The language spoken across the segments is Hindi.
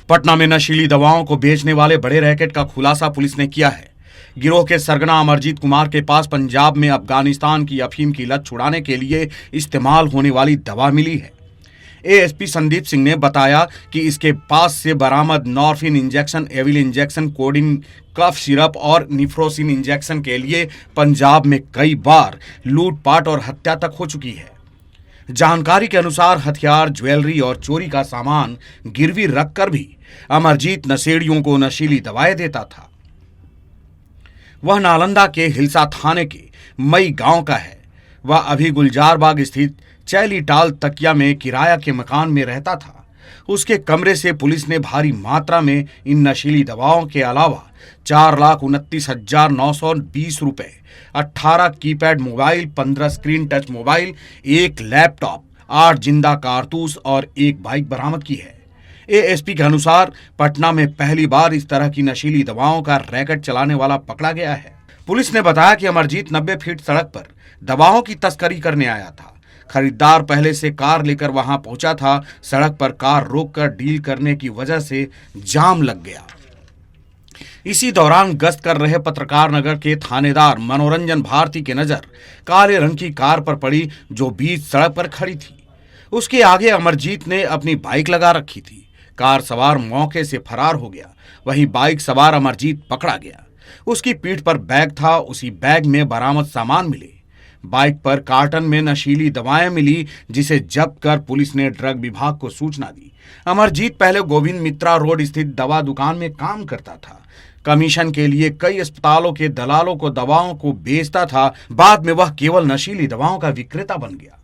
पटना में नशीली दवाओं को बेचने वाले बड़े रैकेट का खुलासा पुलिस ने किया है। गिरोह के सरगना अमरजीत कुमार के पास पंजाब में अफगानिस्तान की अफीम की लत छुड़ाने के लिए इस्तेमाल होने वाली दवा मिली है। एएसपी संदीप सिंह ने बताया कि इसके पास से बरामद Norphin injection, Avil injection, codeine cough syrup और निफ्रोसिन इंजेक्शन के लिए पंजाब में कई बार लूटपाट और हत्या तक हो चुकी है। जानकारी के अनुसार हथियार, ज्वेलरी और चोरी का सामान गिरवी रखकर भी अमरजीत नशेड़ियों को नशीली दवाएं देता था। वह नालंदा के हिलसा थाने के मई गांव का है। वह अभी गुलजारबाग स्थित चैलीटाल तकिया में किराया के मकान में रहता था। उसके कमरे से पुलिस ने भारी मात्रा में इन नशीली दवाओं के अलावा 4,29,920 रुपए, 18 keypad mobile, 15 screen touch mobile, 1 laptop, 8 जिंदा कारतूस और 1 बाइक बरामद की है। एएसपी के अनुसार पटना में पहली बार इस तरह की नशीली दवाओं का रैकेट चलाने वाला पकड़ा गया है। पुलिस ने बताया कि अमरजीत 90 फीट सड़क पर दवाओं की तस्करी करने आया था। खरीदार पहले से कार लेकर वहां पहुंचा था। सड़क पर कार रोककर डील करने की वजह से जाम लग गया। इसी दौरान गश्त कर रहे पत्रकार नगर के थानेदार मनोरंजन भारती की नजर काले रंग की कार पर पड़ी, जो बीच सड़क पर खड़ी थी। उसके आगे अमरजीत ने अपनी बाइक लगा रखी थी। कार सवार मौके से फरार हो गया। वहीं बाइक सवार अमरजीत पकड़ा गया। उसकी पीठ पर बैग था। उसी बैग में बरामद सामान मिले। बाइक पर कार्टन में नशीली दवाएं मिली, जिसे जब्त कर पुलिस ने ड्रग विभाग को सूचना दी। अमरजीत पहले गोविंद मित्रा रोड स्थित दवा दुकान में काम करता था। कमीशन के लिए कई अस्पतालों के दलालों को दवाओं को बेचता था। बाद में वह केवल नशीली दवाओं का विक्रेता बन गया।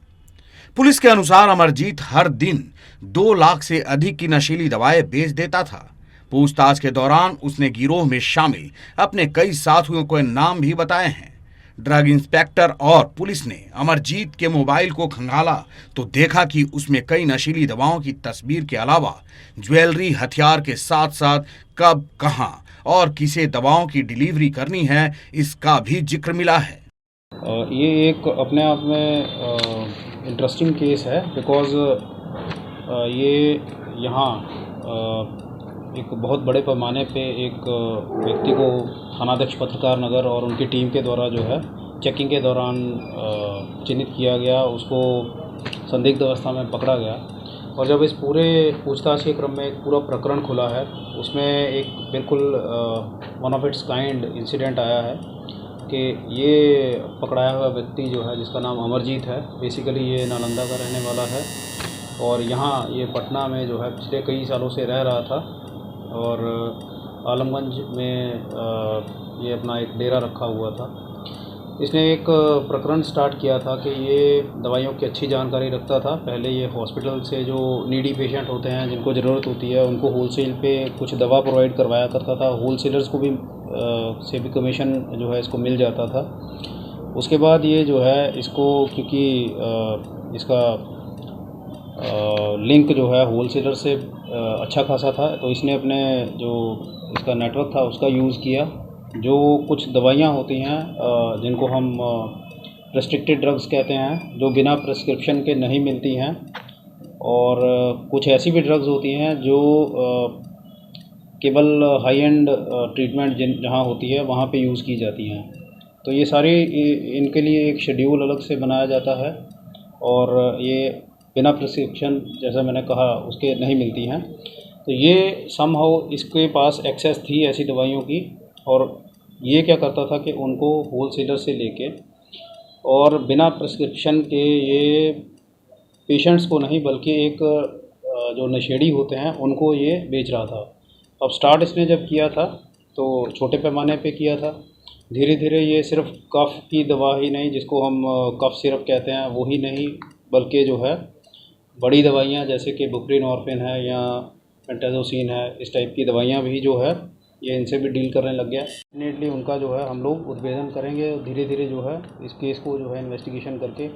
पुलिस के अनुसार अमरजीत हर दिन 2 लाख से अधिक की नशीली दवाएं बेच देता था। पूछताछ के दौरान उसने गिरोह में शामिल अपने कई साथियों के नाम भी बताए हैं। ड्रग इंस्पेक्टर और पुलिस ने अमरजीत के मोबाइल को खंगाला तो देखा कि उसमें कई नशीली दवाओं की तस्वीर के अलावा ज्वेलरी, हथियार के साथ साथ कब, कहां और किसे दवाओं की डिलीवरी करनी है, इसका भी जिक्र मिला है। ये एक अपने आप में इंटरेस्टिंग केस है, बिकॉज़ ये यहाँ एक बहुत बड़े पैमाने पे एक व्यक्ति को थानाध्यक्ष पत्रकार नगर और उनकी टीम के द्वारा जो है चेकिंग के दौरान चिन्हित किया गया। उसको संदिग्ध अवस्था में पकड़ा गया और जब इस पूरे पूछताछ के क्रम में एक पूरा प्रकरण खुला है, उसमें एक बिल्कुल one of its kind incident आया है कि ये पकड़ाया हुआ व्यक्ति जो है, जिसका नाम अमरजीत है, बेसिकली ये नालंदा का रहने वाला है और यहाँ ये पटना में जो है पिछले कई सालों से रह रहा था और आलमगंज में ये अपना एक डेरा रखा हुआ था। इसने एक प्रकरण स्टार्ट किया था कि ये दवाइयों की अच्छी जानकारी रखता था। पहले ये हॉस्पिटल से जो नीडी पेशेंट होते हैं, जिनको ज़रूरत होती है, उनको होलसेल पे कुछ दवा प्रोवाइड करवाया करता था। होलसेलर्स को भी से भी कमीशन जो है इसको मिल जाता था। उसके बाद ये जो है इसको, क्योंकि इसका लिंक जो है होलसेलर से अच्छा खासा था, तो इसने अपने जो इसका नेटवर्क था उसका यूज़ किया। जो कुछ दवाइयाँ होती हैं जिनको हम रेस्ट्रिक्टेड ड्रग्स कहते हैं, जो बिना प्रिस्क्रिप्शन के नहीं मिलती हैं, और कुछ ऐसी भी ड्रग्स होती हैं जो केवल हाई एंड ट्रीटमेंट जहाँ होती है वहाँ पे यूज़ की जाती हैं। तो ये सारी इनके लिए एक शेड्यूल अलग से बनाया जाता है और ये बिना प्रिस्क्रिप्शन, जैसा मैंने कहा, उसके नहीं मिलती हैं। तो ये समहाउ इसके पास एक्सेस थी ऐसी दवाइयों की, और ये क्या करता था कि उनको होलसेलर से लेके और बिना प्रिस्क्रिप्शन के ये पेशेंट्स को नहीं बल्कि एक जो नशेड़ी होते हैं उनको ये बेच रहा था। अब स्टार्ट इसने जब किया था तो छोटे पैमाने पे किया था। धीरे धीरे ये सिर्फ कफ की दवा ही नहीं, जिसको हम कफ सिरप कहते हैं, वो ही नहीं, बल्कि जो है बड़ी दवाइयाँ जैसे कि बुप्रीनॉर्फिन है या पेंटाजोसिन है, इस टाइप की दवाइयाँ भी जो है ये इनसे भी डील करने लग गया। डेफिनेटली उनका जो है हम लोग उद्भेदन करेंगे और धीरे धीरे जो है इस केस को जो है इन्वेस्टिगेशन करके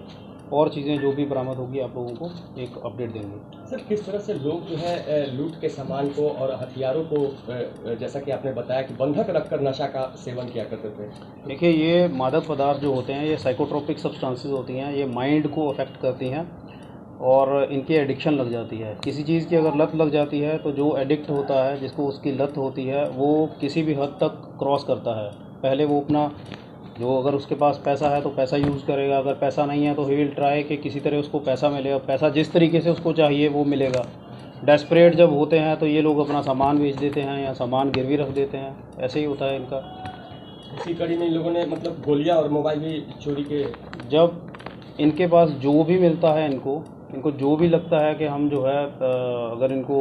और चीज़ें जो भी बरामद होगी आप लोगों को एक अपडेट देंगे। सर, किस तरह से लोग जो है लूट के सामान को और हथियारों को, जैसा कि आपने बताया कि बंधक रखकर नशा का सेवन किया करते थे? देखिए, ये मादक पदार्थ जो होते हैं ये साइकोट्रोपिक सब्सटेंसेस होती हैं, ये माइंड को अफेक्ट करती हैं और इनकी एडिक्शन लग जाती है। किसी चीज़ की अगर लत लग जाती है तो जो एडिक्ट होता है, जिसको उसकी लत होती है, वो किसी भी हद तक क्रॉस करता है। पहले वो अपना जो अगर उसके पास पैसा है तो पैसा यूज़ करेगा, अगर पैसा नहीं है तो ही विल ट्राई कि किसी तरह उसको पैसा मिले, और पैसा जिस तरीके से उसको चाहिए वो मिलेगा। डेस्परेट जब होते हैं तो ये लोग अपना सामान बेच देते हैं या सामान गिरवी रख देते हैं, ऐसे ही होता है इनका। इसी कड़ी में इन लोगों ने मतलब गोलियां और मोबाइल भी चोरी के। जब इनके पास जो भी मिलता है, इनको जो भी लगता है कि हम जो है अगर इनको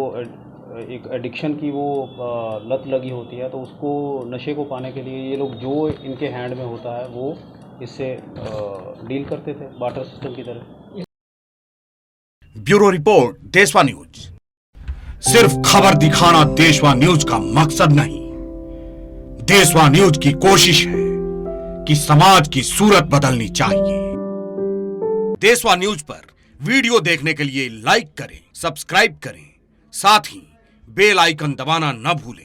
एक एडिक्शन की वो लत लगी होती है तो उसको नशे को पाने के लिए ये लोग जो इनके हैंड में होता है वो इससे डील करते थे बार्टर सिस्टम की तरह। ब्यूरो रिपोर्ट, देशवा न्यूज। सिर्फ खबर दिखाना देशवा न्यूज का मकसद नहीं। देशवा न्यूज की कोशिश है कि समाज की सूरत बदलनी चाहिए। देशवा न्यूज पर वीडियो देखने के लिए लाइक करें, सब्सक्राइब करें, साथ ही बेल आइकन दबाना न भूलें।